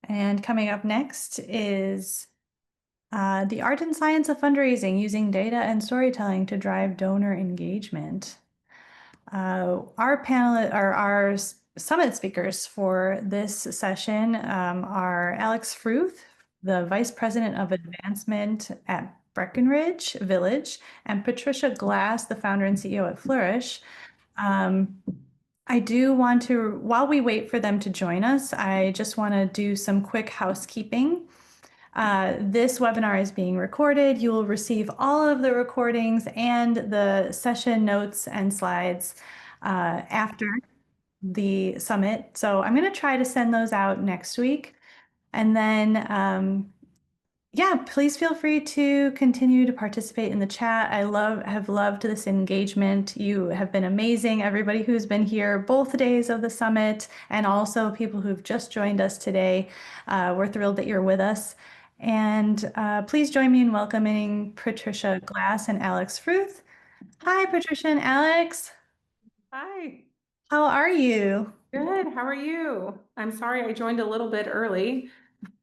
And coming up next is the art and science of fundraising using data and storytelling to drive donor engagement. Our panel or our summit speakers for this session are Alex Fruth, the Vice President of Advancement at Breckenridge Village, and Patricia Glass, the founder and CEO at Flourish. I do want to, while we wait for them to join us, I just want to do some quick housekeeping. This webinar is being recorded. You will receive all of the recordings and the session notes and slides after the summit. So I'm going to try to send those out next week. And then yeah, please feel free to continue to participate in the chat. I have loved this engagement. You have been amazing. Everybody who's been here both days of the summit and also people who've just joined us today. We're thrilled that you're with us. And please join me in welcoming Patricia Glass and Alex Fruth. Hi, Patricia and Alex. Hi. How are you? Good. How are you? I'm sorry I joined a little bit early.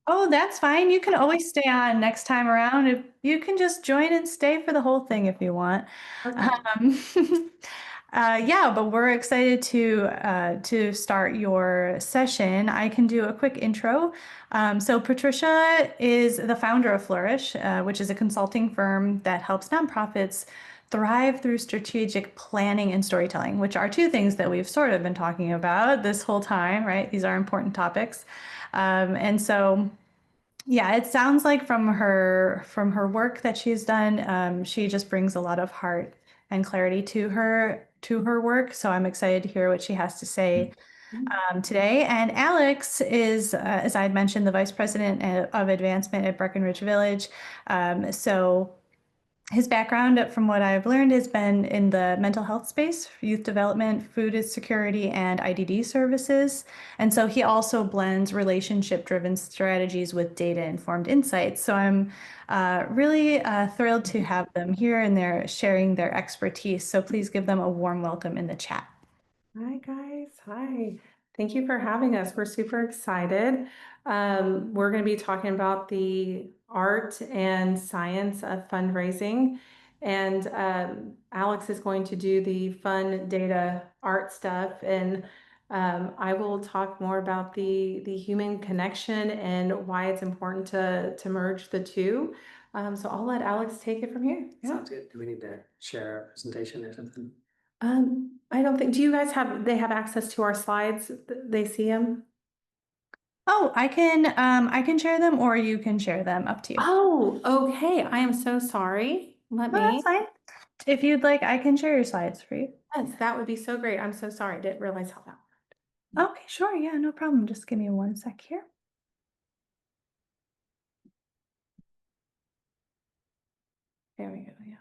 Oh, that's fine. You can always stay on next time around. If you can just join and stay for the whole thing if you want. Okay. Yeah, but we're excited to start your session. I can do a quick intro. So Patricia is the founder of Flourish, which is a consulting firm that helps nonprofits thrive through strategic planning and storytelling, which are two things that we've sort of been talking about this whole time, right? These are important topics. And so, yeah, it sounds like from her work that she's done, she just brings a lot of heart and clarity to her work. So I'm excited to hear what she has to say today. And Alex is, as I had mentioned, the vice president of advancement at Breckenridge Village. So his background, from what I've learned, has been in the mental health space, youth development, food security, and IDD services. And so he also blends relationship-driven strategies with data-informed insights. So I'm really thrilled to have them here and they're sharing their expertise. So please give them a warm welcome in the chat. Hi, guys. Hi. Thank you for having us. We're super excited. We're going to be talking about the art and science of fundraising. And Alex is going to do the fun data art stuff. And I will talk more about the human connection and why it's important to merge the two. So I'll let Alex take it from here. Yeah. Sounds good. Do we need to share our presentation or something? I don't think, do you guys they have access to our slides? They see them? Oh, I can share them or you can share them, up to you. Oh, okay. I am so sorry. Let No, me. that's fine. If you'd like, I can share your slides for you. Yes, that would be so great. I'm so sorry. I didn't realize how that worked. Okay, sure. Yeah, no problem. Just give me one sec here. There we go. Yeah.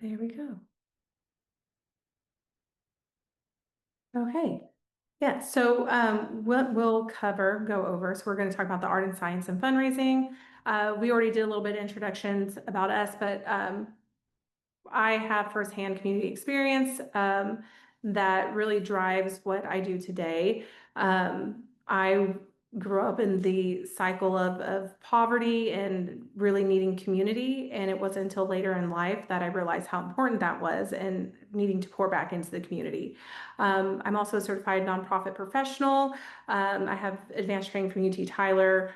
There we go. Okay. Yeah, so what we'll go over, so we're going to talk about the art and science and fundraising. We already did a little bit of introductions about us, but I have firsthand community experience that really drives what I do today. I grew up in the cycle of poverty and really needing community. And it wasn't until later in life that I realized how important that was and needing to pour back into the community. I'm also a certified nonprofit professional. I have advanced training from UT Tyler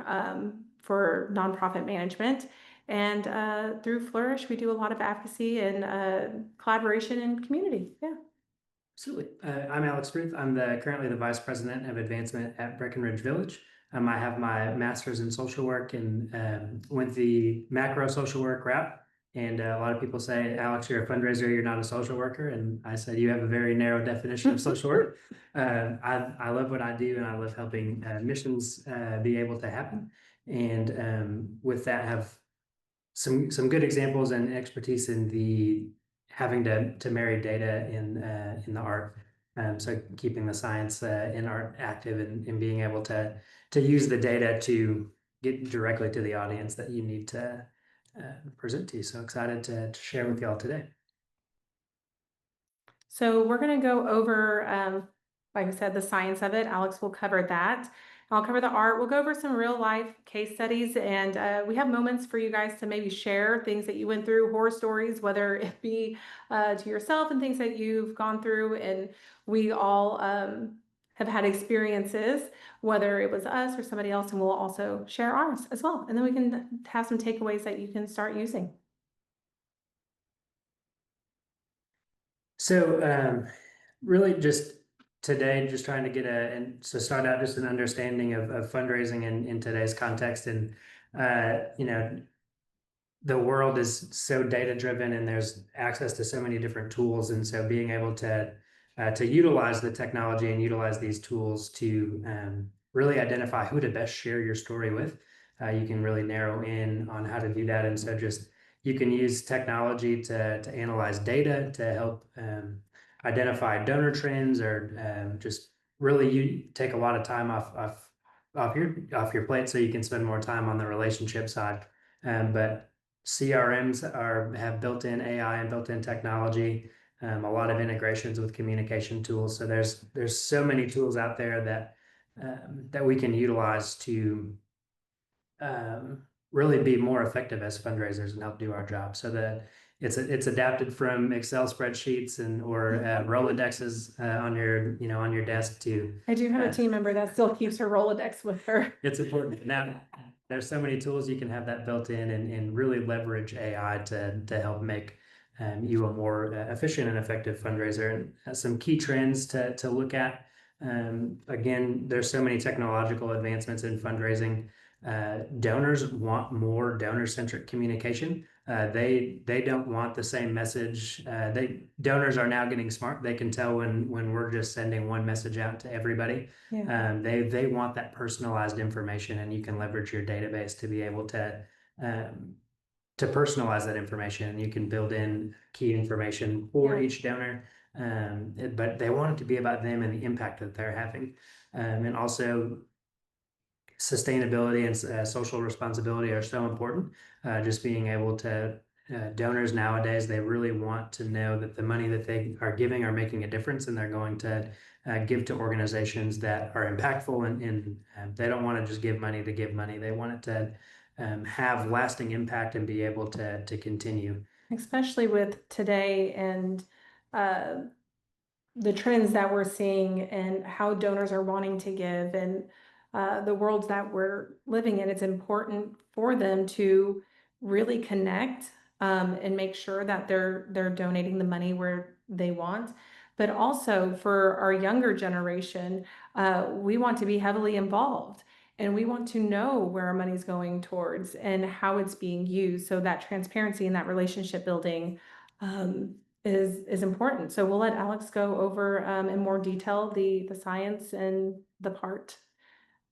for nonprofit management. And through Flourish, we do a lot of advocacy and collaboration and community. Yeah. Absolutely. I'm Alex Fruth. I'm currently the Vice President of Advancement at Breckenridge Village. I have my master's in social work and went the macro social work route. And a lot of people say, Alex, you're a fundraiser, you're not a social worker. And I said, you have a very narrow definition of social work. I love what I do and I love helping missions be able to happen. And with that, have some good examples and expertise in the having to marry data in the art. So keeping the science in art active and being able to use the data to get directly to the audience that you need to present to you. So excited to share with y'all today. So we're going to go over, like I said, the science of it. Alex will cover that. I'll cover the art. We'll go over some real life case studies, and we have moments for you guys to maybe share things that you went through, horror stories, whether it be to yourself and things that you've gone through. And we all have had experiences, whether it was us or somebody else, and we'll also share ours as well. And then we can have some takeaways that you can start using. So really just today, just trying to get to start out just an understanding of fundraising in today's context. And, you know, the world is so data driven and there's access to so many different tools. And so being able to utilize the technology and utilize these tools to really identify who to best share your story with, you can really narrow in on how to do that. And so just you can use technology to analyze data to help identify donor trends, or just really you take a lot of time off your plate so you can spend more time on the relationship side. But CRMs have built-in AI and built-in technology, a lot of integrations with communication tools. So there's so many tools out there that we can utilize to really be more effective as fundraisers and help do our job. So that it's adapted from Excel spreadsheets or Rolodexes on your desk to. I do have a team member that still keeps her Rolodex with her. It's important. Now, there's so many tools you can have that built in and really leverage AI to help make you a more efficient and effective fundraiser. And some key trends to look at. Again, there's so many technological advancements in fundraising. Donors want more donor-centric communication. They don't want the same message. Donors are now getting smart. They can tell when we're just sending one message out to everybody. Yeah. They want that personalized information, and you can leverage your database to be able to personalize that information. And you can build in key information for each donor. But they want it to be about them and the impact that they're having, and also sustainability and social responsibility are so important. Just being able to donors nowadays, they really want to know that the money that they are giving are making a difference, and they're going to give to organizations that are impactful, and they don't want to just give money to give money. They want it to have lasting impact and be able to continue. Especially with today and the trends that we're seeing and how donors are wanting to give, and the worlds that we're living in, it's important for them to really connect and make sure that they're donating the money where they want. But also for our younger generation, we want to be heavily involved. And we want to know where our money's going towards and how it's being used. So that transparency and that relationship building is important. So we'll let Alex go over in more detail the science and the part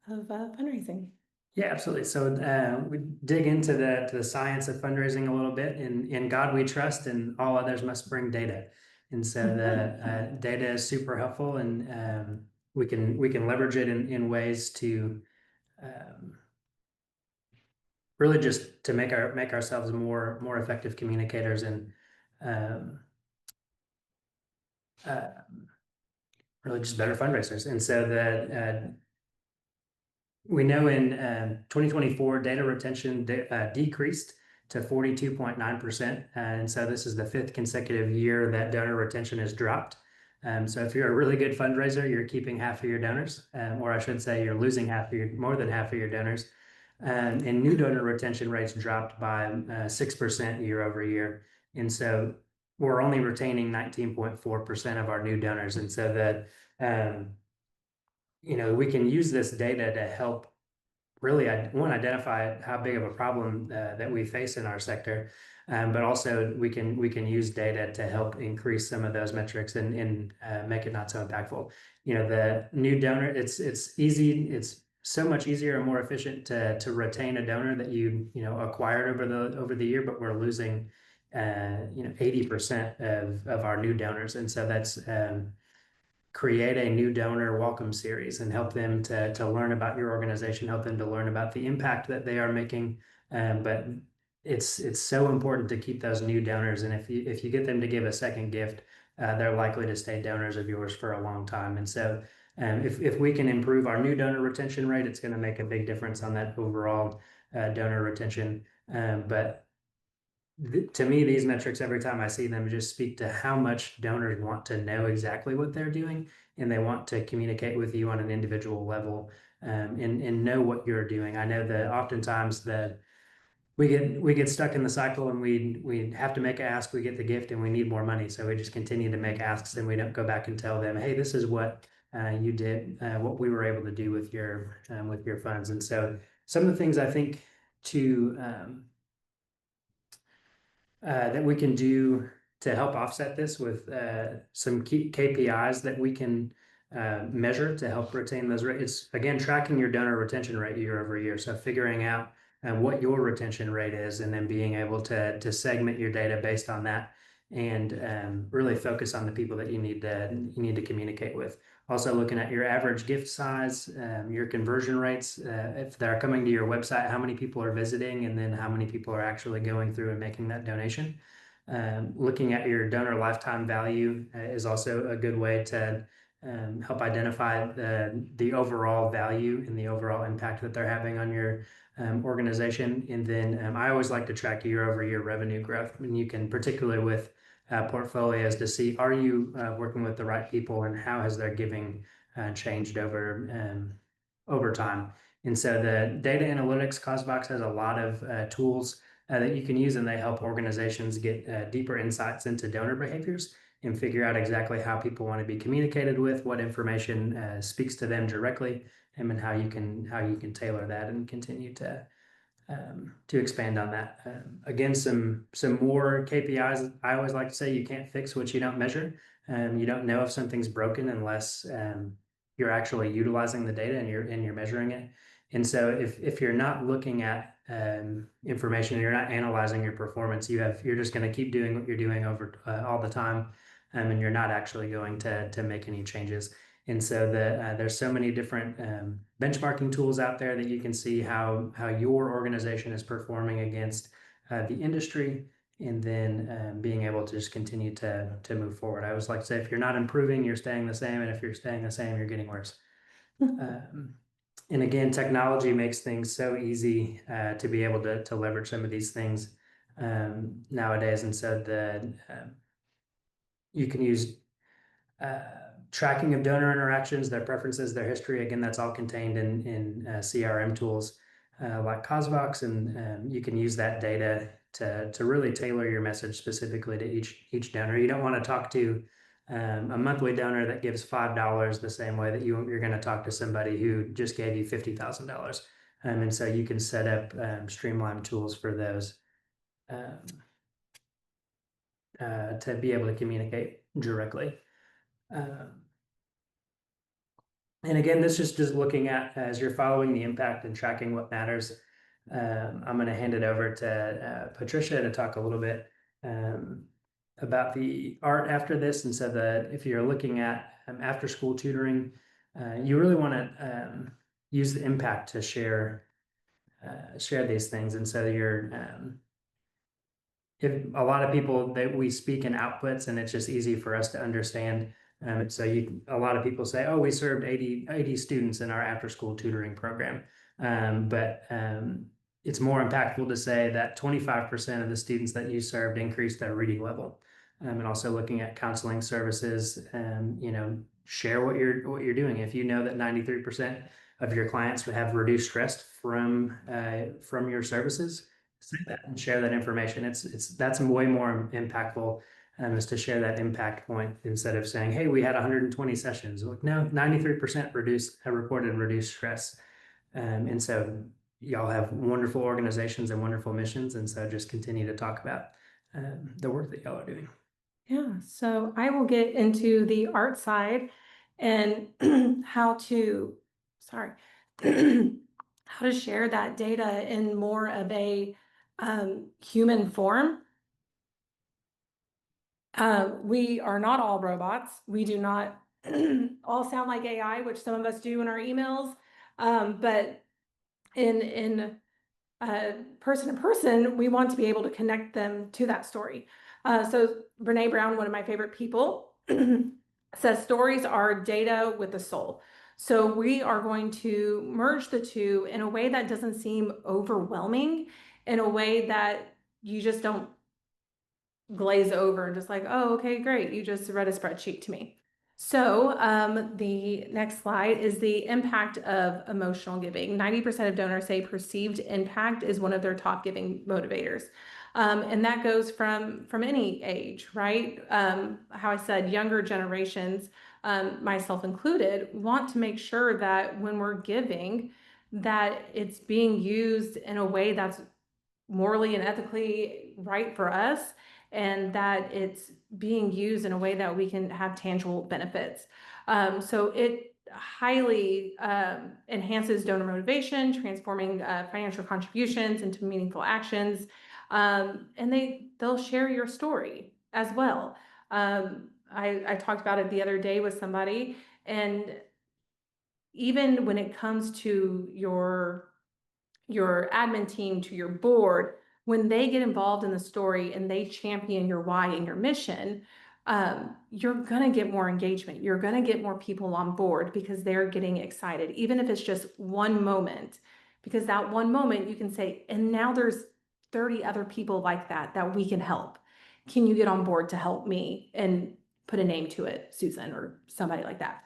of fundraising. Yeah, absolutely. So we dig into the science of fundraising a little bit. In God we trust, and all others must bring data. And so the data is super helpful, and we can leverage it in ways to really just to make ourselves more effective communicators and really just better fundraisers. And so we know in 2024, data retention decreased to 42.9%. And so this is the 5th consecutive year that donor retention has dropped. So if you're a really good fundraiser, you're keeping half of your donors, or I should say you're losing more than half of your donors. And new donor retention rates dropped by 6% year over year. And so we're only retaining 19.4% of our new donors. And so we can use this data to help really, identify how big of a problem that we face in our sector, but also we can use data to help increase some of those metrics and make it not so impactful. The new donor, it's easy, it's so much easier and more efficient to retain a donor that you acquired over the year, but we're losing 80% of our new donors, and so that's create a new donor welcome series and help them to learn about your organization, help them to learn about the impact that they are making. But it's so important to keep those new donors. And if you get them to give a second gift, they're likely to stay donors of yours for a long time. And so if we can improve our new donor retention rate, it's going to make a big difference on that overall donor retention. But to me, these metrics, every time I see them, just speak to how much donors want to know exactly what they're doing, and they want to communicate with you on an individual level, and know what you're doing. I know that oftentimes we get stuck in the cycle, and we have to make an ask, we get the gift, and we need more money, so we just continue to make asks, and we don't go back and tell them, hey, this is what you did, what we were able to do with your funds. And so some of the things I think to that we can do to help offset this with some key KPIs that we can measure to help retain those rates. It's again tracking your donor retention rate year over year. So figuring out what your retention rate is, and then being able to segment your data based on that, and really focus on the people that you need to communicate with. Also looking at your average gift size, your conversion rates, if they're coming to your website, how many people are visiting, and then how many people are actually going through and making that donation. Looking at your donor lifetime value is also a good way to help identify the overall value and the overall impact that they're having on your organization. And then I always like to track year over year revenue growth. And you can, particularly with portfolios, to see, are you working with the right people, and how has their giving changed over time. And so the data analytics, causevox has a lot of tools that you can use, and they help organizations get deeper insights into donor behaviors and figure out exactly how people want to be communicated with, what information speaks to them directly, and how you can tailor that and continue to expand on that. Again, some more KPIs. I always like to say you can't fix what you don't measure. You don't know if something's broken unless you're actually utilizing the data and you're measuring it. And so if you're not looking at information, and you're not analyzing your performance, you're just going to keep doing what you're doing over all the time, and you're not actually going to make any changes. And so there's so many different benchmarking tools out there that you can see how your organization is performing against the industry, and then being able to just continue to move forward. I always like to say, if you're not improving, you're staying the same, and if you're staying the same, you're getting worse. And again, technology makes things so easy to be able to leverage some of these things nowadays. And so you can use tracking of donor interactions, their preferences, their history. Again, that's all contained in CRM tools like causevox, and you can use that data to really tailor your message specifically to each donor. You don't want to talk to a monthly donor that gives $5 the same way that you're going to talk to somebody who just gave you $50,000. And so you can set up streamlined tools for those to be able to communicate directly. And again, this is just looking at, as you're following the impact and tracking what matters. I'm going to hand it over to Patricia to talk a little bit about the art after this. And so that if you're looking at after school tutoring, you really want to use the impact to share these things. And so if a lot of people that we speak in outputs, and it's just easy for us to understand. So a lot of people say, oh, we served 80 students in our after school tutoring program. But it's more impactful to say that 25% of the students that you served increased their reading level. And also looking at counseling services, share what you're doing. If you know that 93% of your clients would have reduced stress from your services, say that and share that information. That's way more impactful, is to share that impact point instead of saying, hey, we had 120 sessions. Like, no, 93% reported reduced stress. And so y'all have wonderful organizations and wonderful missions. And so just continue to talk about the work that y'all are doing. Yeah, so I will get into the art side and how to share that data in more of a human form. We are not all robots. We do not all sound like AI, which some of us do in our emails. But in person to person, we want to be able to connect them to that story. So Brene Brown, one of my favorite people, says stories are data with a soul. So we are going to merge the two in a way that doesn't seem overwhelming, in a way that you just don't glaze over and just like, oh, okay, great. You just read a spreadsheet to me. So the next slide is the impact of emotional giving. 90% of donors say perceived impact is one of their top giving motivators. And that goes from any age, right? How I said, younger generations, myself included, want to make sure that when we're giving, that it's being used in a way that's morally and ethically right for us, and that it's being used in a way that we can have tangible benefits. So it highly enhances donor motivation, transforming financial contributions into meaningful actions. And they'll share your story as well. I talked about it the other day with somebody, and even when it comes to your admin team, to your board, when they get involved in the story and they champion your why and your mission, you're going to get more engagement. You're going to get more people on board because they're getting excited, even if it's just one moment, because that one moment you can say, and now there's 30 other people like that we can help. Can you get on board to help me? And put a name to it, Susan or somebody like that.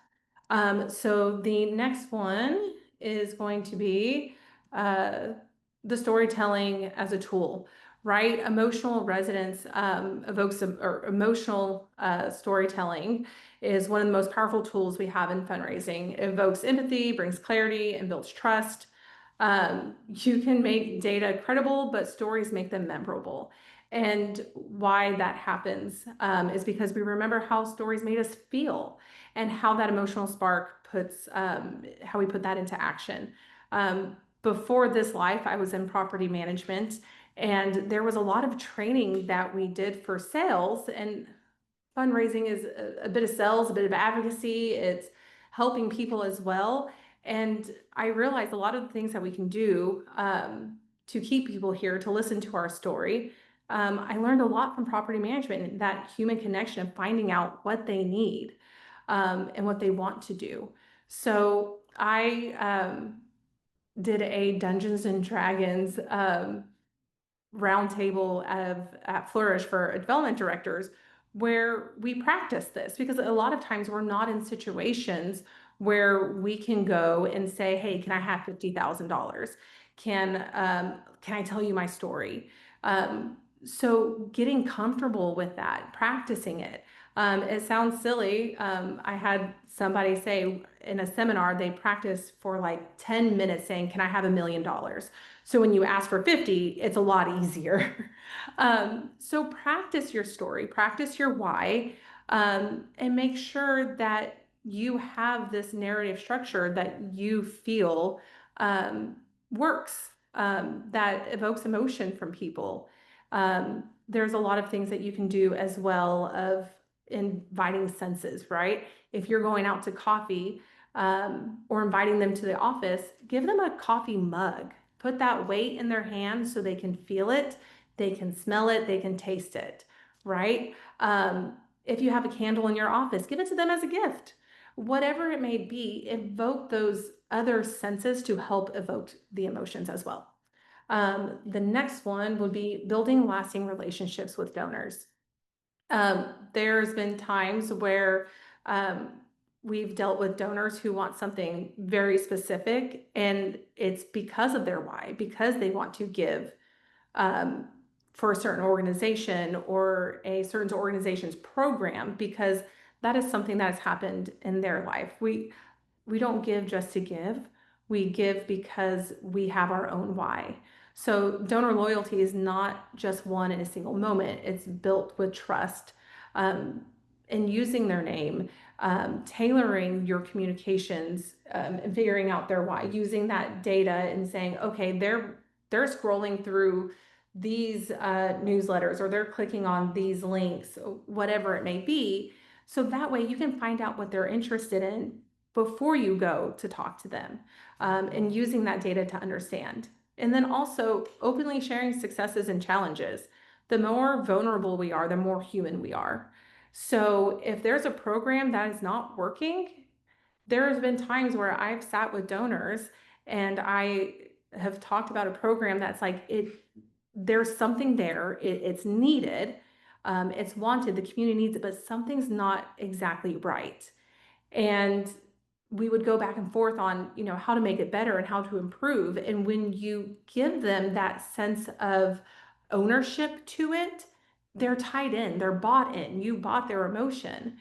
So the next one is going to be the storytelling as a tool, right? Emotional resonance evokes or emotional storytelling is one of the most powerful tools we have in fundraising. It evokes empathy, brings clarity, and builds trust. You can make data credible, but stories make them memorable. And why that happens is because we remember how stories made us feel and how that emotional spark puts, how we put that into action. Before this life, I was in property management, and there was a lot of training that we did for sales, and fundraising is a bit of sales, a bit of advocacy. It's helping people as well. And I realized a lot of the things that we can do to keep people here, to listen to our story. I learned a lot from property management, and that human connection of finding out what they need and what they want to do. So I did a Dungeons and Dragons roundtable at Flourish for development directors, where we practice this, because a lot of times we're not in situations where we can go and say, hey, can I have $50,000? Can I tell you my story? So getting comfortable with that, practicing it. It sounds silly. I had somebody say in a seminar, they practiced for like 10 minutes saying, can I have $1 million? So when you ask for 50, it's a lot easier. So practice your story, practice your why, and make sure that you have this narrative structure that you feel works, that evokes emotion from people. There's a lot of things that you can do as well of inviting senses, right? If you're going out to coffee or inviting them to the office, give them a coffee mug. Put that weight in their hand so they can feel it, they can smell it, they can taste it, right? If you have a candle in your office, give it to them as a gift. Whatever it may be, evoke those other senses to help evoke the emotions as well. The next one would be building lasting relationships with donors. There's been times where we've dealt with donors who want something very specific, and it's because of their why, because they want to give for a certain organization or a certain organization's program, because that is something that has happened in their life. We don't give just to give. We give because we have our own why. So donor loyalty is not just won in a single moment. It's built with trust, and using their name, tailoring your communications, and figuring out their why, using that data and saying, okay, they're scrolling through these newsletters, or they're clicking on these links, whatever it may be. So that way you can find out what they're interested in before you go to talk to them, and using that data to understand. And then also openly sharing successes and challenges. The more vulnerable we are, the more human we are. So if there's a program that is not working, there has been times where I've sat with donors and I have talked about a program that's like, there's something there, it's needed, it's wanted, the community needs it, but something's not exactly right. And we would go back and forth on, how to make it better and how to improve. And when you give them that sense of ownership to it, they're tied in, they're bought in, you bought their emotion.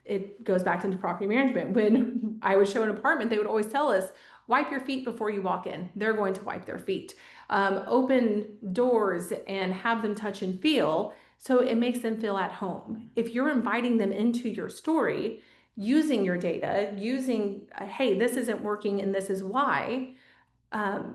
It goes back into property management. When I would show an apartment, they would always tell us, wipe your feet before you walk in. They're going to wipe their feet. Open doors and have them touch and feel. So it makes them feel at home. If you're inviting them into your story, using your data, using, hey, this isn't working and this is why,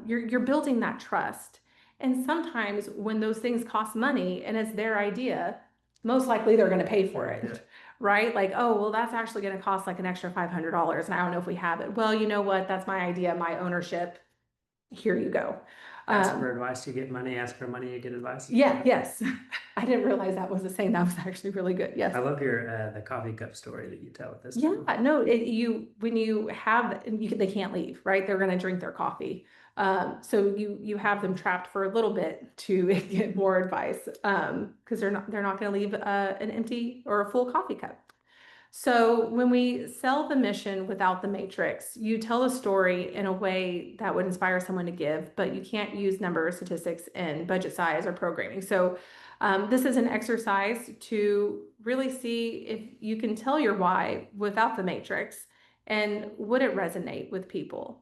you're building that trust. And sometimes when those things cost money and it's their idea, most likely they're going to pay for it. Yeah. Right? Like, oh, well, that's actually going to cost like an extra $500 and I don't know if we have it. Well, you know what? That's my idea, my ownership. Here you go. Ask for advice, you get money. Ask for money, you get advice. Yeah, yes. I didn't realize that was the saying. That was actually really good. Yes. I love your the coffee cup story that you tell with this. Yeah, no, when you have, they can't leave, right? They're going to drink their coffee. So you have them trapped for a little bit to get more advice, because they're not going to leave an empty or a full coffee cup. So when we sell the mission without the matrix, you tell a story in a way that would inspire someone to give, but you can't use numbers, statistics, and budget size or programming. So this is an exercise to really see if you can tell your why without the matrix, and would it resonate with people?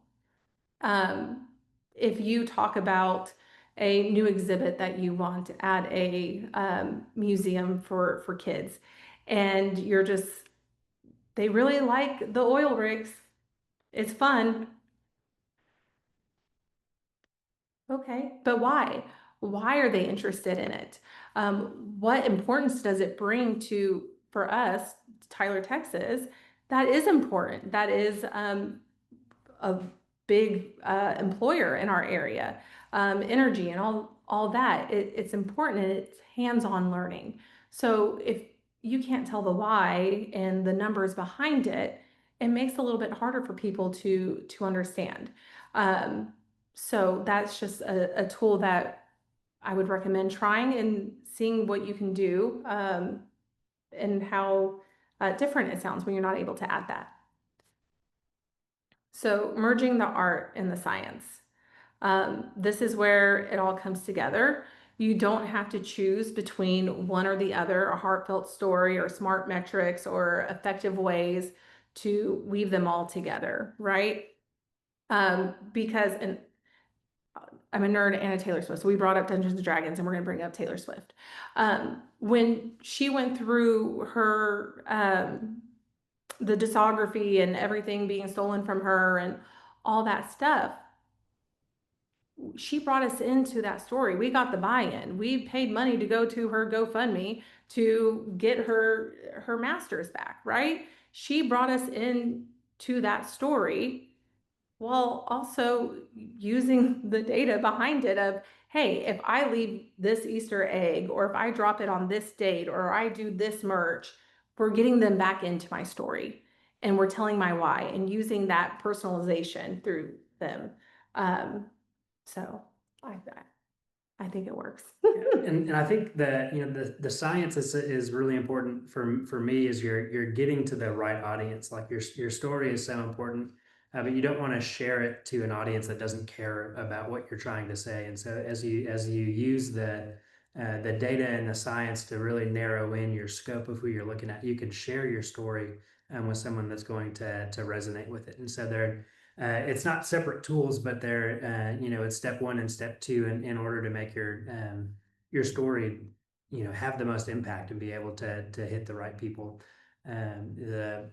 If you talk about a new exhibit that you want at a museum for kids, and they really like the oil rigs, it's fun. Okay, but why? Why are they interested in it? What importance does it bring for us, Tyler, Texas? That is important. That is a big employer in our area. Energy and all that. It's important and it's hands-on learning. So if you can't tell the why and the numbers behind it, it makes it a little bit harder for people to understand. So that's just a tool that I would recommend trying and seeing what you can do, and how different it sounds when you're not able to add that. So merging the art and the science. This is where it all comes together. You don't have to choose between one or the other, a heartfelt story or smart metrics or effective ways to weave them all together, right? Because, and I'm a nerd and a Taylor Swift, so we brought up Dungeons and Dragons and we're going to bring up Taylor Swift. When she went through her, the discography and everything being stolen from her and all that stuff, she brought us into that story. We got the buy-in. We paid money to go to her GoFundMe to get her masters back, right? She brought us into that story while also using the data behind it of, hey, if I leave this Easter egg, or if I drop it on this date, or I do this merch, we're getting them back into my story and we're telling my why and using that personalization through them. So I think it works. And I think that the science is really important for me. Is you're getting to the right audience. Like your story is so important, but you don't want to share it to an audience that doesn't care about what you're trying to say. And so as you use the data and the science to really narrow in your scope of who you're looking at, you can share your story with someone that's going to resonate with it. And so it's not separate tools, but they're it's step one and step two in order to make your story have the most impact and be able to hit the right people. The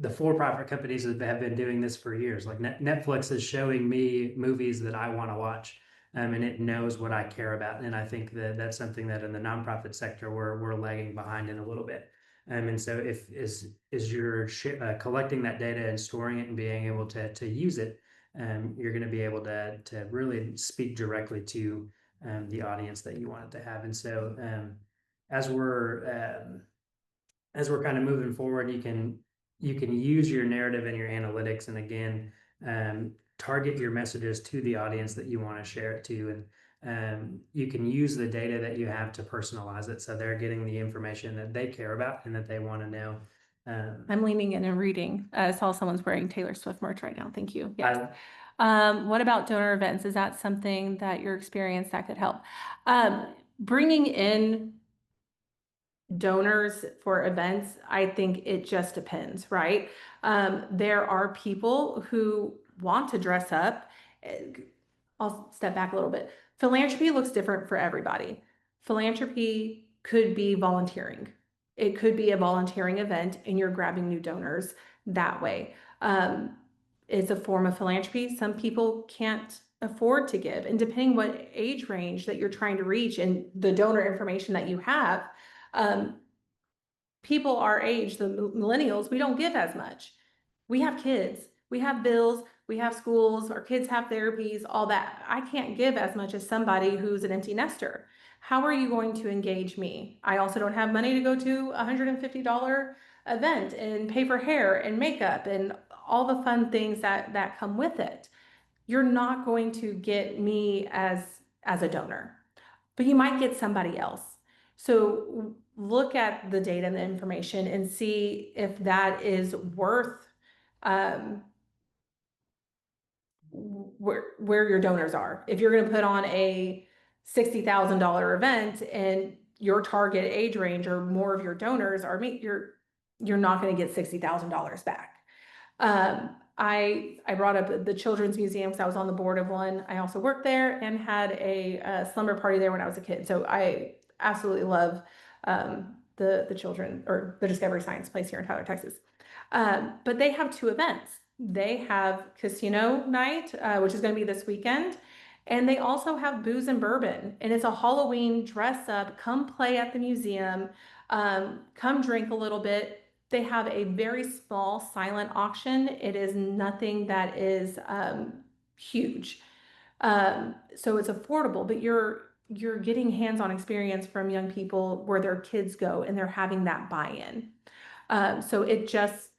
the for-profit companies have been doing this for years. Like Netflix is showing me movies that I want to watch, and it knows what I care about. And I think that that's something that in the nonprofit sector we're lagging behind in a little bit. And so if you're collecting that data and storing it and being able to use it, you're going to be able to really speak directly to the audience that you want it to have. And so as we're kind of moving forward, you can use your narrative and your analytics, and again, target your messages to the audience that you want to share it to, and you can use the data that you have to personalize it, so they're getting the information that they care about and that they want to know. I'm leaning in and reading. I saw someone's wearing Taylor Swift merch right now. Thank you. Yes. I, What about donor events? Is that something that you're experienced that could help? Bringing in donors for events, I think it just depends, right? There are people who want to dress up. I'll step back a little bit. Philanthropy looks different for everybody. Philanthropy could be volunteering. It could be a volunteering event and you're grabbing new donors that way. It's a form of philanthropy. Some people can't afford to give, and depending what age range that you're trying to reach and the donor information that you have, people our age, the millennials, we don't give as much. We have kids, we have bills, we have schools, our kids have therapies, all that. I can't give as much as somebody who's an empty nester. How are you going to engage me? I also don't have money to go to a $150 event and pay for hair and makeup and all the fun things that come with it. You're not going to get me as a donor, but you might get somebody else. So look at the data and the information and see if that is worth where your donors are. If you're going to put on a $60,000 event and your target age range or more of your donors are you're not going to get $60,000 back. I brought up the Children's Museum because I was on the board of one. I also worked there and had a slumber party there when I was a kid. So I absolutely love the children, or the Discovery Science place here in Tyler, Texas. But they have two events. They have casino night, which is going to be this weekend. And they also have booze and bourbon. And it's a Halloween dress up, come play at the museum, come drink a little bit. They have a very small silent auction. It is nothing that is huge. So it's affordable, but you're getting hands-on experience from young people where their kids go and they're having that buy-in. So it just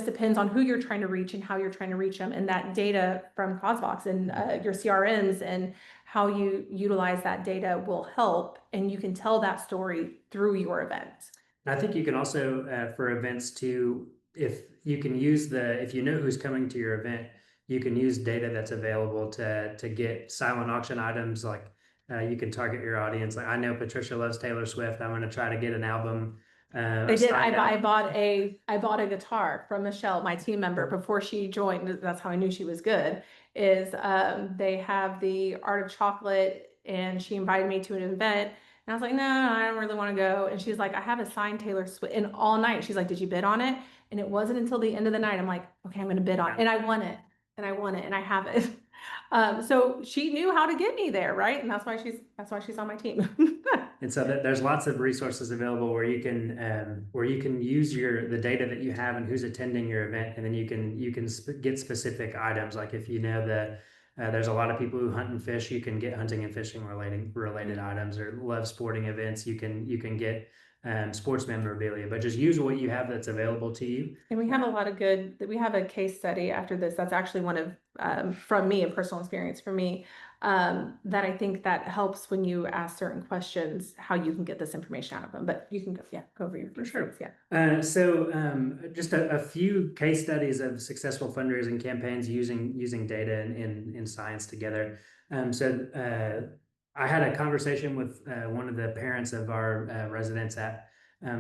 depends on who you're trying to reach and how you're trying to reach them, and that data from causevox and your CRMs and how you utilize that data will help, and you can tell that story through your event. I think you can also, for events too, if you can use if you know who's coming to your event, you can use data that's available to get silent auction items. Like you can target your audience. Like I know Patricia loves Taylor Swift. I'm going to try to get an album. I did. I bought a guitar from Michelle, my team member, before she joined. That's how I knew she was good. They have the Art of Chocolate, and she invited me to an event. And I was like, no, I don't really want to go. And she's like, I have a signed Taylor Swift. And all night, she's like, did you bid on it? And it wasn't until the end of the night, I'm like, okay, I'm going to bid on it. And I won it. And I have it. So she knew how to get me there, right? And that's why she's on my team. And so there's lots of resources available where you can use the data that you have and who's attending your event, and then you can get specific items. Like if you know that there's a lot of people who hunt and fish, you can get hunting and fishing related items, or love sporting events. You can get sports memorabilia, but just use what you have that's available to you. And we have we have a case study after this. That's actually one of, from me, a personal experience for me, that I think that helps when you ask certain questions, how you can get this information out of them. But you can go over your For sure. Yeah. Just a few case studies of successful fundraising campaigns using data and science together. I had a conversation with one of the parents of our residents at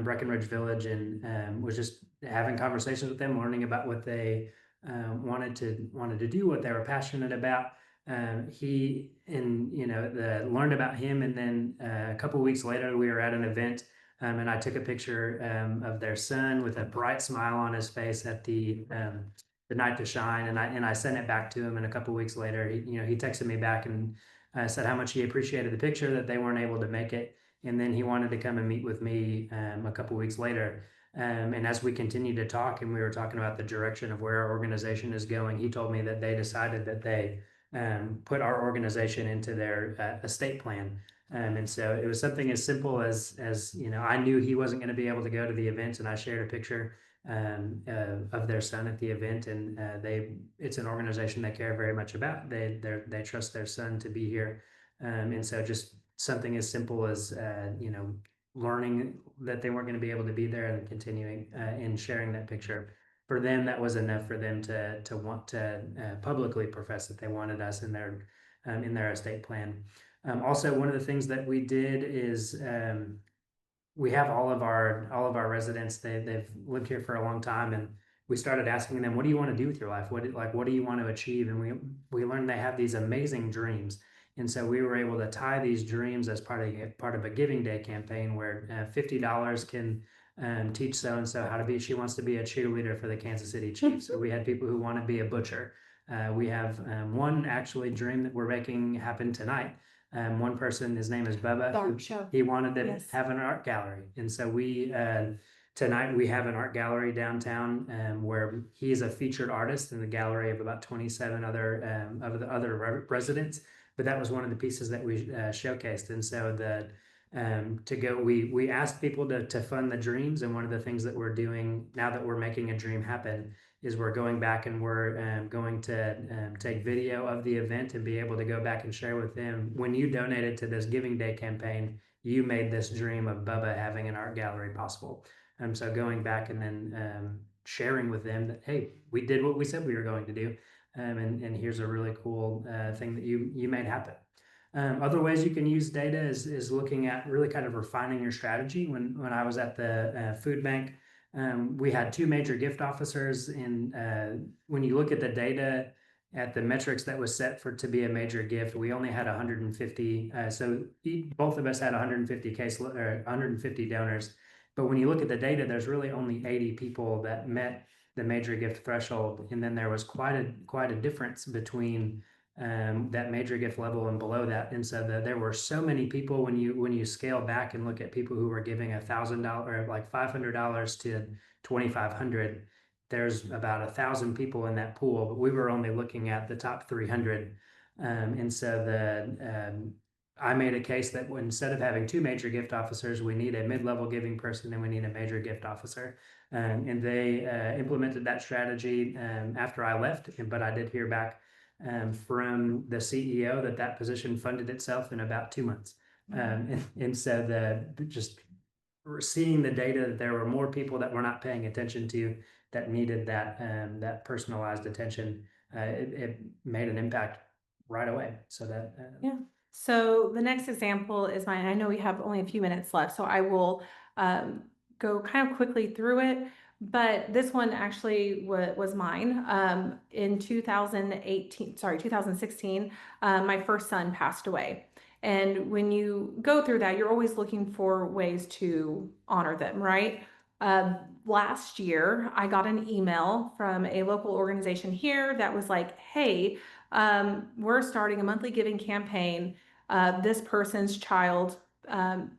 Breckenridge Village, and was just having conversations with them, learning about what they wanted to do, what they were passionate about. He learned about him, and then a couple of weeks later, we were at an event, and I took a picture of their son with a bright smile on his face at the night to shine, and I sent it back to him. And a couple of weeks later, he texted me back and said how much he appreciated the picture, that they weren't able to make it, and then he wanted to come and meet with me a couple of weeks later. And as we continued to talk and we were talking about the direction of where our organization is going, he told me that they decided that they put our organization into their estate plan. And so it was something as simple as you know, I knew he wasn't going to be able to go to the event, and I shared a picture of their son at the event, and it's an organization they care very much about. They trust their son to be here, and so just something as simple as you know, learning that they weren't going to be able to be there and continuing and sharing that picture. For them, that was enough for them to want to publicly profess that they wanted us in their estate plan. Also, one of the things that we did is we have all of our residents. They've lived here for a long time, and we started asking them, "What do you want to do with your life? What do you want to achieve?" And we learned they have these amazing dreams. And so we were able to tie these dreams as part of a Giving Day campaign where $50 can teach so and so how to be. She wants to be a cheerleader for the Kansas City Chiefs. So we had people who want to be a butcher. We have one actually dream that we're making happen tonight. One person, his name is Bubba. He wanted to have an art gallery, and so we tonight we have an art gallery downtown where he is a featured artist in the gallery of about 27 other residents. But that was one of the pieces that we showcased, and so we asked people to fund the dreams, and one of the things that we're doing now that we're making a dream happen is we're going back and we're going to take video of the event and be able to go back and share with them, when you donated to this Giving Day campaign, you made this dream of Bubba having an art gallery possible. So going back and then sharing with them that, hey, we did what we said we were going to do, and here's a really cool thing that you made happen. Other ways you can use data is looking at really kind of refining your strategy. When I was at the food bank, we had 2 major gift officers, and when you look at the data at the metrics that was set to be a major gift, we only had 150. So both of us had 150 150 donors. But when you look at the data, there's really only 80 people that met the major gift threshold, and then there was quite a difference between that major gift level and below that. And so there were so many people when you scale back and look at people who were giving $1,000 or like $500 to $2,500, there's about 1,000 people in that pool, but we were only looking at the top 300. And so I made a case that instead of having 2 major gift officers, we need a mid-level giving person and we need a major gift officer. And they implemented that strategy after I left, but I did hear back from the CEO that position funded itself in about 2 months. And so just seeing the data that there were more people that were not paying attention to that needed that personalized attention, it made an impact right away. So that yeah. So the next example is mine. I know we have only a few minutes left, so I will go kind of quickly through it. But this one actually was mine. In 2016, my first son passed away. And when you go through that, you're always looking for ways to honor them, right? Last year, I got an email from a local organization here that was like, hey, we're starting a monthly giving campaign. This person's child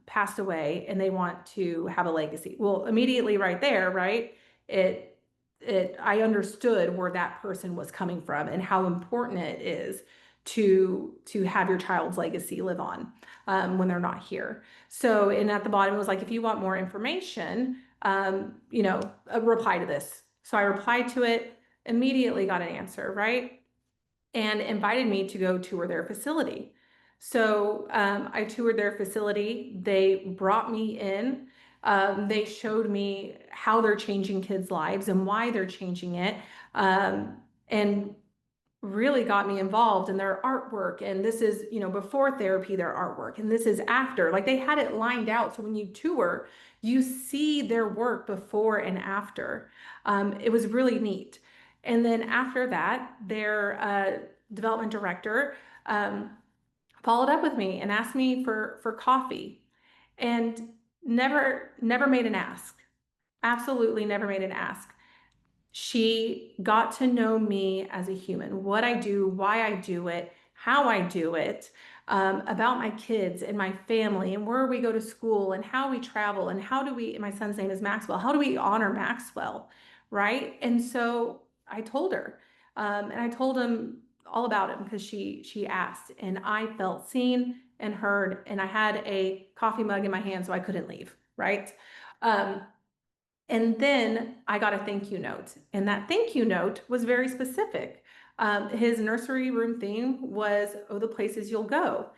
passed away and they want to have a legacy. Well, immediately right there, right? I understood where that person was coming from and how important it is to have your child's legacy live on when they're not here. So, and at the bottom it was like, if you want more information, reply to this. So I replied to it, immediately got an answer, right? And invited me to go tour their facility. So I toured their facility. They brought me in. They showed me how they're changing kids' lives and why they're changing it, and really got me involved in their artwork. And this is, before therapy, their artwork, and this is after. Like, they had it lined out. So when you tour, you see their work before and after. It was really neat. And then after that, their development director followed up with me and asked me for coffee, and never made an ask. Absolutely never made an ask. She got to know me as a human, what I do, why I do it, how I do it. about my kids and my family and where we go to school and how we travel and how do we, my son's name is Maxwell, how do we honor Maxwell, right? And so I told her, and I told him all about it because she asked, and I felt seen and heard, and I had a coffee mug in my hand, so I couldn't leave, right? Um, and then I got a thank you note, and that thank you note was very specific. His nursery room theme was, "Oh, the places you'll go."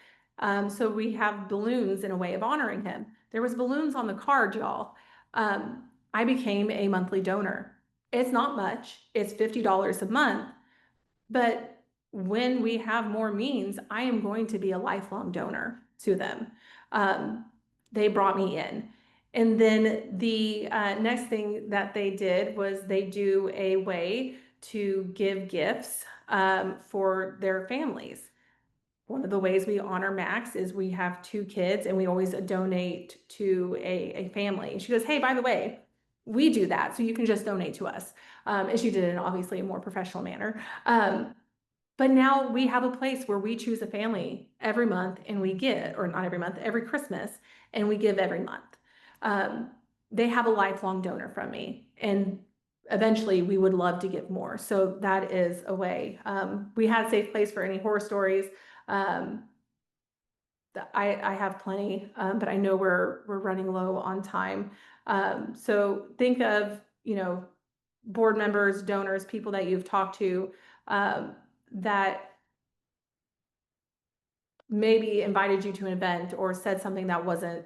So we have balloons in a way of honoring him. There was balloons on the card, y'all. I became a monthly donor. It's not much. It's $50 a month, but when we have more means, I am going to be a lifelong donor to them. They brought me in. And then the next thing that they did was they do a way to give gifts for their families. One of the ways we honor Max is we have 2 kids and we always donate to a family. And she goes, "Hey, by the way, we do that, so you can just donate to us." And she did it in obviously a more professional manner. But now we have a place where we choose a family every month and we give, or not every month, every Christmas, and we give every month. Um, they have a lifelong donor from me, and eventually we would love to give more. So that is a way. We had a safe place for any horror stories. Um, I have plenty, but I know we're running low on time. So think of, board members, donors, people that you've talked to, that maybe invited you to an event or said something that wasn't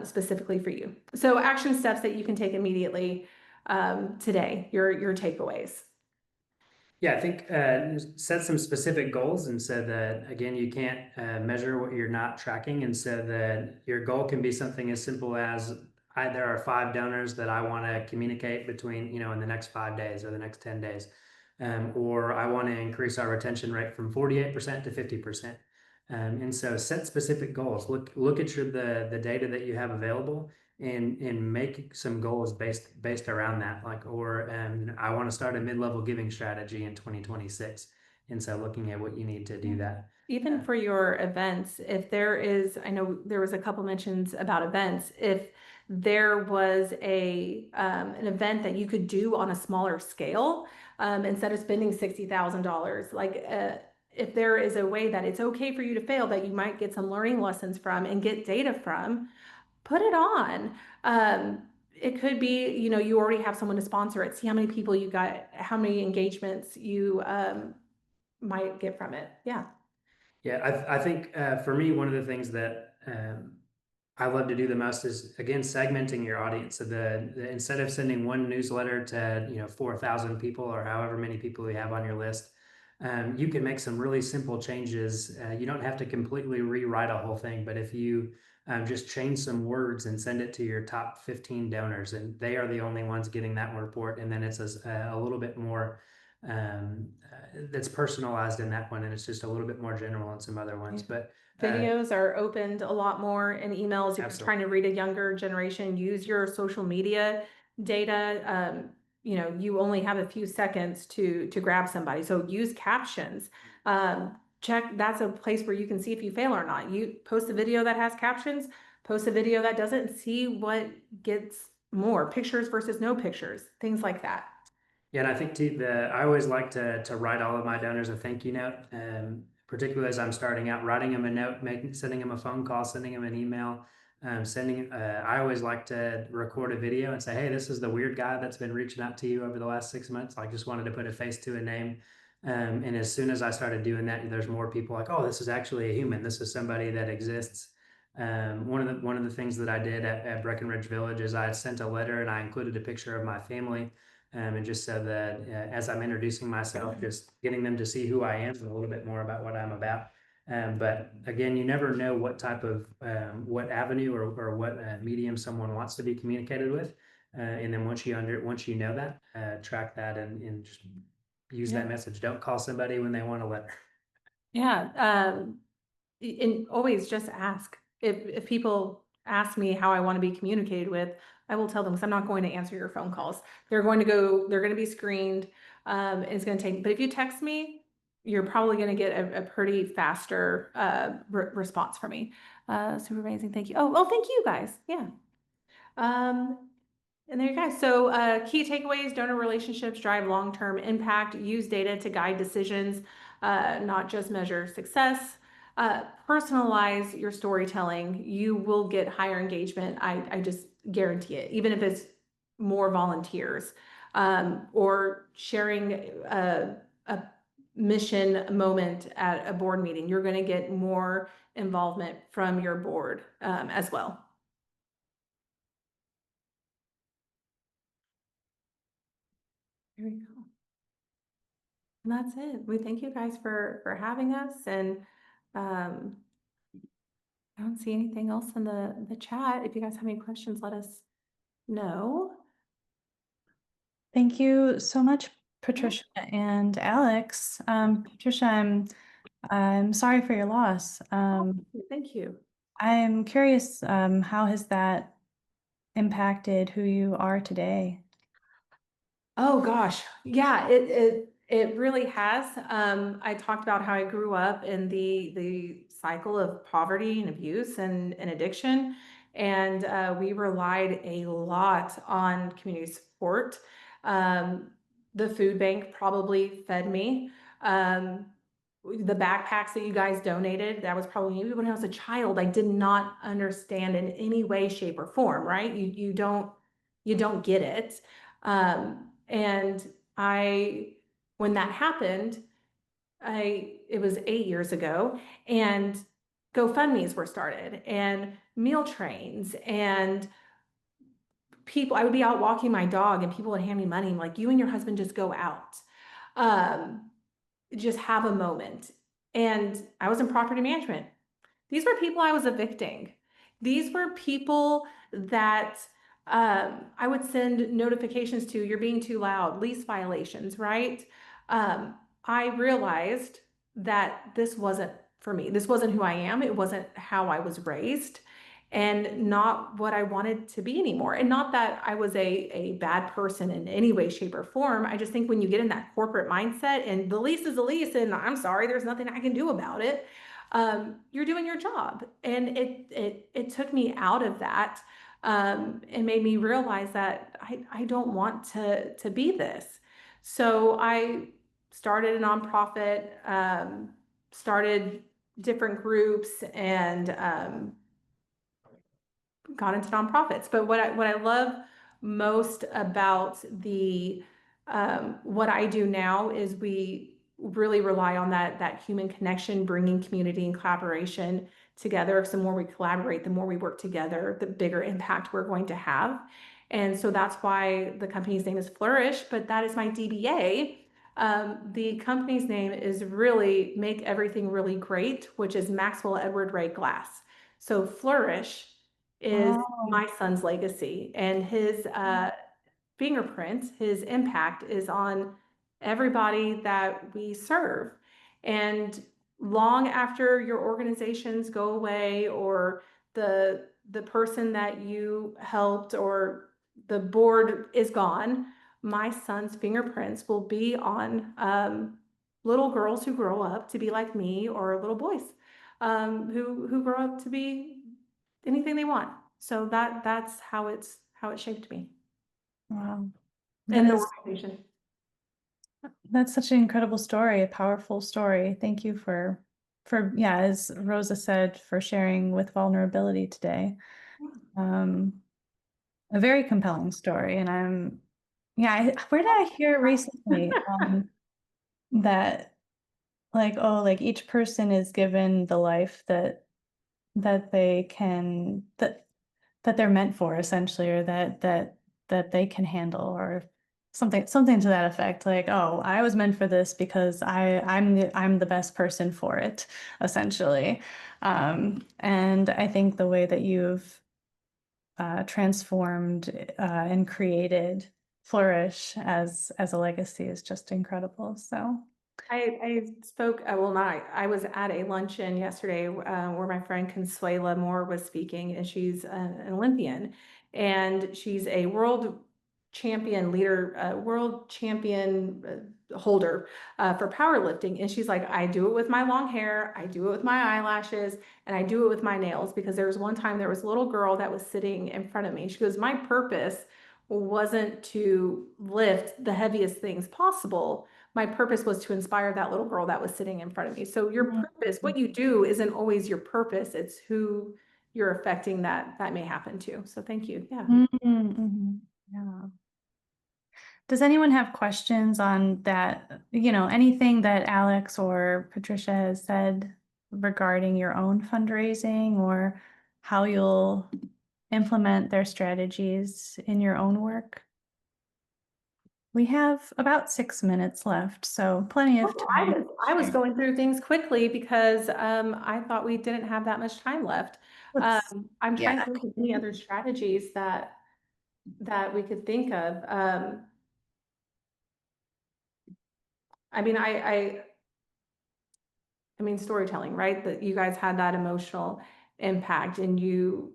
specifically for you. So action steps that you can take immediately today, your takeaways. Yeah, I think set some specific goals and said that again, you can't measure what you're not tracking, and said that your goal can be something as simple as there are 5 donors that I want to communicate between, in the next 5 days or the next 10 days. Or I want to increase our retention rate from 48% to 50%. And so set specific goals. Look at the data that you have available and make some goals based around that. I want to start a mid-level giving strategy in 2026. And so looking at what you need to do that. Even for your events, if there is, I know there was a couple mentions about events, if there was an event that you could do on a smaller scale, instead of spending $60,000, if there is a way that it's okay for you to fail, that you might get some learning lessons from and get data from, put it on. It could be, you already have someone to sponsor it. See how many people you got, how many engagements you might get from it. Yeah. Yeah, I think for me, one of the things that I love to do the most is again segmenting your audience. So instead of sending one newsletter to 4,000 people or however many people you have on your list, you can make some really simple changes. You don't have to completely rewrite a whole thing, but if you just change some words and send it to your top 15 donors, and they are the only ones getting that report, and then it's a little bit more that's personalized in that one, and it's just a little bit more general in some other ones. But videos are opened a lot more in emails. If you're Absolutely. trying to read a younger generation, use your social media data. You only have a few seconds to grab somebody. So use captions. Check, that's a place where you can see if you fail or not. You post a video that has captions, post a video that doesn't, see what gets more pictures versus no pictures, things like that. Yeah, and I think too, I always like to write all of my donors a thank you note, particularly as I'm starting out, writing them a note, sending them a phone call, sending them an email, I always like to record a video and say, hey, this is the weird guy that's been reaching out to you over the last 6 months. I just wanted to put a face to a name. And as soon as I started doing that, there's more people like, oh, this is actually a human. This is somebody that exists. One of the things that I did at Breckenridge Village is I had sent a letter and I included a picture of my family. And just said that as I'm introducing myself, just getting them to see who I am and a little bit more about what I'm about. But again, you never know what type of what avenue or what medium someone wants to be communicated with, and then once you know that, track that and just use that message. Don't call somebody when they want a letter. Yeah, and always just ask. If people ask me how I want to be communicated with, I will tell them, because I'm not going to answer your phone calls. They're going to be screened. It's going to take, but if you text me, you're probably going to get a pretty faster response from me. Super amazing. Thank you. Oh, well, thank you guys. Yeah. And there you go. So key takeaways: donor relationships drive long-term impact. Use data to guide decisions, not just measure success. Personalize your storytelling. You will get higher engagement. I just guarantee it, even if it's more volunteers or sharing a mission moment at a board meeting. You're going to get more involvement from your board as well. Here we go. And that's it. We thank you guys for having us, and I don't see anything else in the chat. If you guys have any questions, let us know. Thank you so much, Patricia and Alex. Patricia, I'm sorry for your loss. Thank you. I'm curious, how has that impacted who you are today? Oh gosh, yeah, it really has. I talked about how I grew up in the cycle of poverty and abuse and addiction, and we relied a lot on community support. Um, the food bank probably fed me. The backpacks that you guys donated, that was probably me. When I was a child, I did not understand in any way, shape, or form, right? You don't get it. And when that happened, it was 8 years ago, and GoFundMe's were started, and meal trains, and I would be out walking my dog, and people would hand me money. I'm like, you and your husband just go out. Just have a moment. And I was in property management. These were people I was evicting. These were people that I would send notifications to: you're being too loud, lease violations, right? I realized that this wasn't for me. This wasn't who I am. It wasn't how I was raised, and not what I wanted to be anymore. And not that I was a bad person in any way, shape, or form. I just think when you get in that corporate mindset and the lease is a lease, and I'm sorry, there's nothing I can do about it, you're doing your job. And it took me out of that and made me realize that I don't want to be this. So I started a nonprofit, started different groups, and got into nonprofits. But what I love most about what I do now is we really rely on that human connection, bringing community and collaboration together. So the more we collaborate, the more we work together, the bigger impact we're going to have. And so that's why the company's name is Flourish, but that is my DBA. The company's name is really Make Everything Really Great, which is Maxwell Edward Ray Glass. So Flourish is my son's legacy, and his fingerprint, his impact is on everybody that we serve. And long after your organizations go away, or the person that you helped or the board is gone, my son's fingerprints will be on little girls who grow up to be like me, or little boys who grow up to be anything they want. So that's how it shaped me. Wow. And the organization. That's such an incredible story, a powerful story. Thank you yeah, as Rosa said, for sharing with vulnerability today. A very compelling story. And where did I hear recently that like each person is given the life that they can that they're meant for, essentially, or that they can handle, or something to that effect. Like, oh, I was meant for this because I'm the best person for it, essentially. And I think the way that you've transformed and created Flourish as a legacy is just incredible. So I spoke, I was at a luncheon yesterday where my friend Consuela Moore was speaking, and she's an Olympian, and she's a world champion leader, world champion holder for powerlifting. And she's like, I do it with my long hair, I do it with my eyelashes, and I do it with my nails. Because there was one time there was a little girl that was sitting in front of me. She goes, my purpose wasn't to lift the heaviest things possible. My purpose was to inspire that little girl that was sitting in front of me. So your purpose, what you do isn't always your purpose. It's who you're affecting that may happen to. So thank you. Yeah. Mm-hmm. Yeah. Does anyone have questions on that? Anything that Alex or Patricia has said regarding your own fundraising or how you'll implement their strategies in your own work? We have about 6 minutes left, so plenty of time. I was going through things quickly because I thought we didn't have that much time left. I'm trying to think of any other strategies that we could think of. I mean, I mean, storytelling, right? That you guys had that emotional impact, and you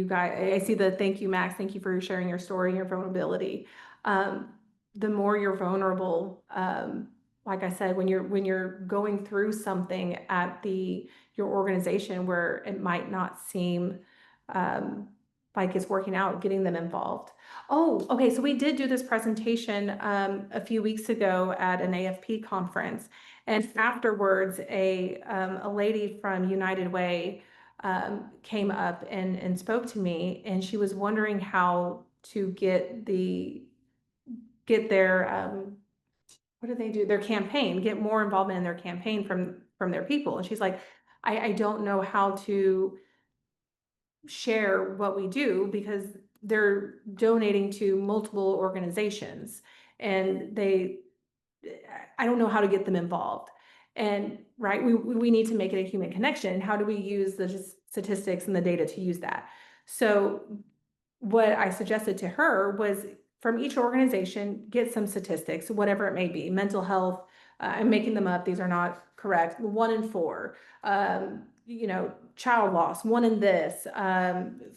guys, I see the thank you, Max. Thank you for sharing your story, your vulnerability. The more you're vulnerable, like I said, when you're going through something at your organization where it might not seem like it's working out, getting them involved. Oh, okay. So we did do this presentation a few weeks ago at an AFP conference. And afterwards, a lady from United Way came up and spoke to me, and she was wondering how to get their what do they do? Their campaign, get more involvement in their campaign from their people. And she's like, I don't know how to share what we do because they're donating to multiple organizations, and I don't know how to get them involved. And right, we need to make it a human connection. How do we use the statistics and the data to use that? So what I suggested to her was from each organization, get some statistics, whatever it may be, mental health. I'm making them up. These are not correct. 1 in 4, child loss, 1 in this,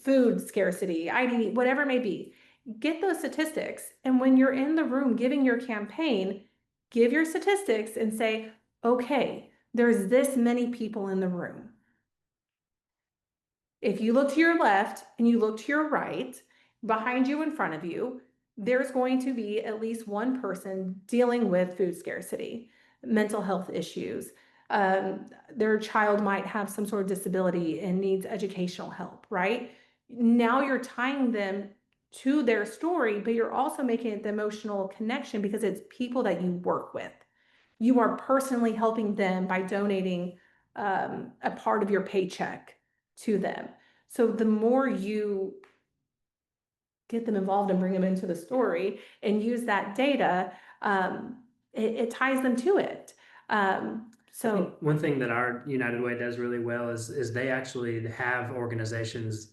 food scarcity, ID, whatever it may be. Get those statistics. And when you're in the room giving your campaign, give your statistics and say, okay, there's this many people in the room. If you look to your left and you look to your right, behind you, in front of you, there's going to be at least one person dealing with food scarcity, mental health issues. Their child might have some sort of disability and needs educational help, right? Now you're tying them to their story, but you're also making it the emotional connection because it's people that you work with. You are personally helping them by donating a part of your paycheck to them. So the more you get them involved and bring them into the story and use that data, it ties them to it. So one thing that our United Way does really well is they actually have organizations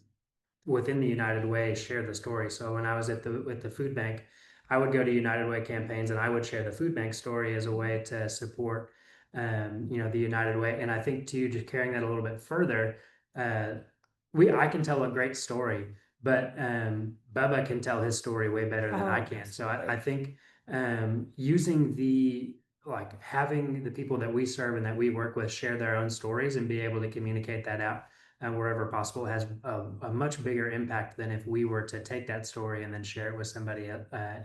within the United Way share the story. So when I was with the food bank, I would go to United Way campaigns and I would share the food bank story as a way to support, the United Way. And I think too, just carrying that a little bit further, I can tell a great story, but Bubba can tell his story way better than I can. So I think using having the people that we serve and that we work with share their own stories and be able to communicate that out wherever possible has a much bigger impact than if we were to take that story and then share it with somebody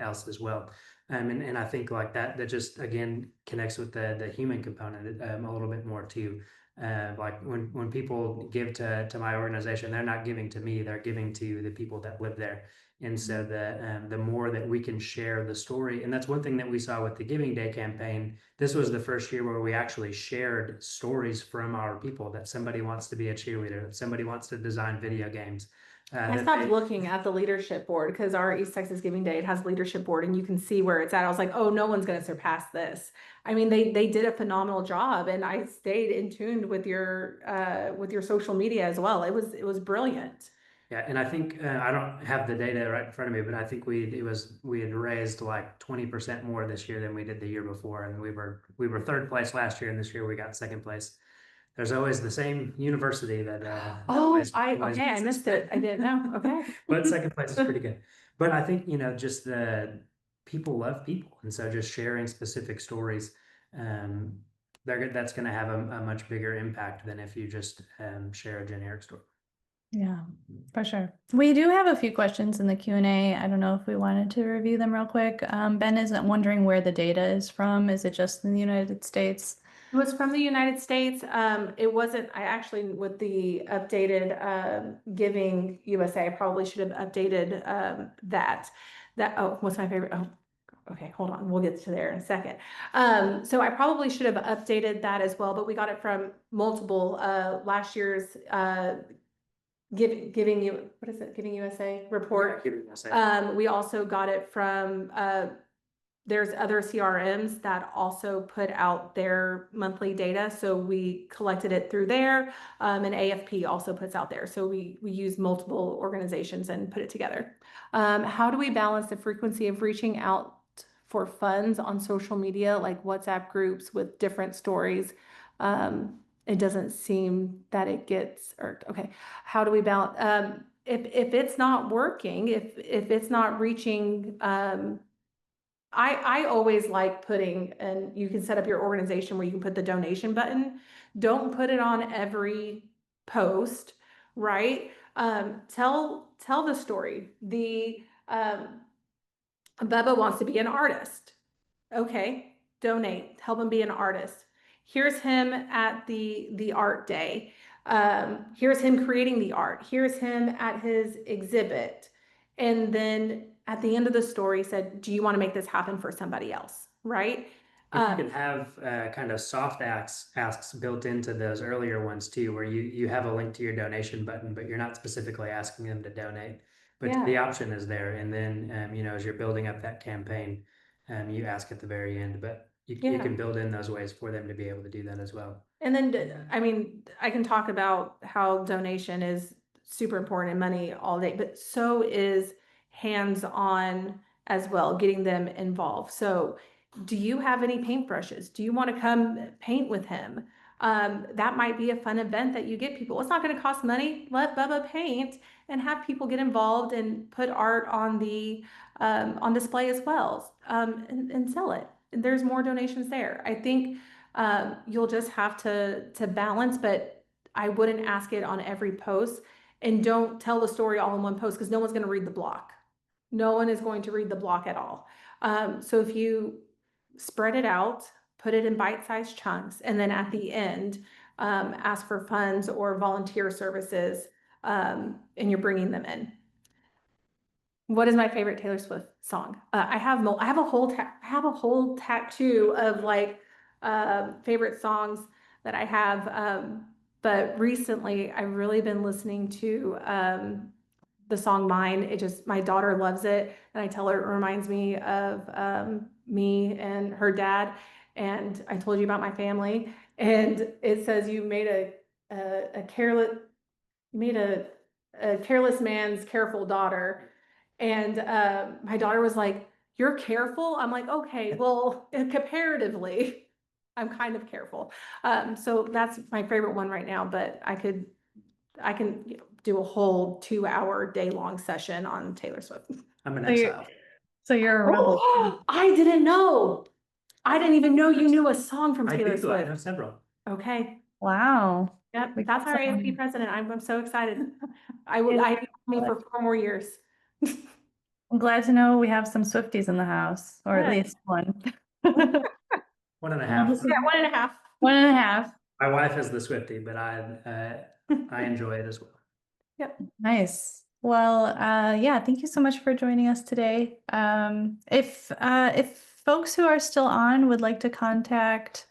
else as well. And I think like that just again connects with the human component a little bit more too. Like when people give to my organization, they're not giving to me, they're giving to the people that live there. And so the more that we can share the story, and that's one thing that we saw with the Giving Day campaign. This was the first year where we actually shared stories from our people, that somebody wants to be a cheerleader, that somebody wants to design video games. I stopped looking at the leadership board because our East Texas Giving Day, it has leadership board and you can see where it's at. I was like, oh, no one's going to surpass this. I mean, they did a phenomenal job, and I stayed in tune with your social media as well. It was brilliant. Yeah, and I think I don't have the data right in front of me, but I think we had raised like 20% more this year than we did the year before, and we were third place last year, and this year we got second place. There's always the same university that. I missed it. I didn't know. Okay. But second place is pretty good. But I think just the people love people. And so just sharing specific stories, that's going to have a much bigger impact than if you just share a generic story. Yeah, for sure. We do have a few questions in the Q&A. I don't know if we wanted to review them real quick. Ben isn't wondering where the data is from. Is it just in the United States? It was from the United States. It wasn't, I actually, with the updated Giving USA, I probably should have updated that. Oh, what's my favorite? Oh, okay, hold on. We'll get to there in a second. So I probably should have updated that as well, but we got it from multiple last year's Giving you, what is it? Giving USA report. Yeah, Giving USA. We also got it from there's other CRMs that also put out their monthly data. So we collected it through there. And AFP also puts out there. So we use multiple organizations and put it together. How do we balance the frequency of reaching out for funds on social media, like WhatsApp groups with different stories? It doesn't seem that it gets, or okay, how do we balance? If it's not working, if it's not reaching, I always like putting, and you can set up your organization where you can put the donation button. Don't put it on every post, right? Tell the story. Bubba wants to be an artist. Okay, donate, help him be an artist. Here's him at the art day. Here's him creating the art. Here's him at his exhibit. And then at the end of the story said, do you want to make this happen for somebody else? Right? You can have kind of soft asks built into those earlier ones too, where you have a link to your donation button, but you're not specifically asking them to donate. But Yeah. the option is there. And then, as you're building up that campaign, you ask at the very end, but you can build in those ways for them to be able to do that as well. And then, I mean, I can talk about how donation is super important and money all day, but so is hands-on as well, getting them involved. So do you have any paintbrushes? Do you want to come paint with him? That might be a fun event that you get people. It's not going to cost money. Let Bubba paint and have people get involved and put art on the on display as well, and sell it. And there's more donations there. I think you'll just have to balance, but I wouldn't ask it on every post, and don't tell the story all in one post because no one's going to read the block. No one is going to read the block at all. So if you spread it out, put it in bite-sized chunks, and then at the end, ask for funds or volunteer services, and you're bringing them in. What is my favorite Taylor Swift song? I have a whole tattoo of like favorite songs that I have. But recently I've really been listening to the song Mine. My daughter loves it, and I tell her it reminds me of me and her dad. And I told you about my family, and it says you made a careless man's careful daughter. And my daughter was like, "You're careful?" I'm like, "Okay, well, comparatively, I'm kind of careful." So that's my favorite one right now, but I can do a whole 2-hour day-long sextion on Taylor Swift. I'm an exile. So you're a rebel. Oh, I didn't know. I didn't even know you knew a song from Taylor I Swift. know several. Okay. Wow. Yep, We that's got our some- AFP president. I'm so excited. I me for 4 more years. I'm glad to know we have some Swifties in the house, or at Yeah. least one. 1.5. Yeah, 1.5. 1.5. My wife is the Swiftie, but I enjoy it as well. Yep. Nice. Well, yeah, thank you so much for joining us today. If folks who are still on would like to contact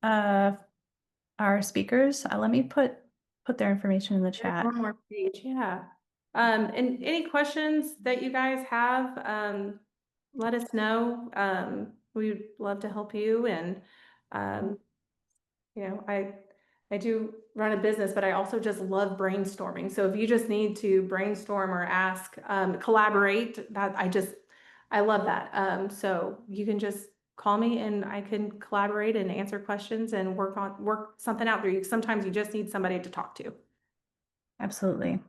our speakers, let me put their information in the chat. One more page, yeah. And any questions that you guys have, let us know. We'd love to help you. And I do run a business, but I also just love brainstorming. So if you just need to brainstorm or ask, collaborate, I love that. So you can just call me and I can collaborate and answer questions and work something out there. Sometimes you just need somebody to talk to. Absolutely.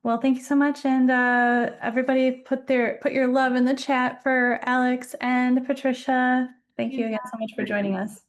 Well, thank you so much. And everybody put your love in the chat for Alex and Patricia. Thank you again so much for joining us.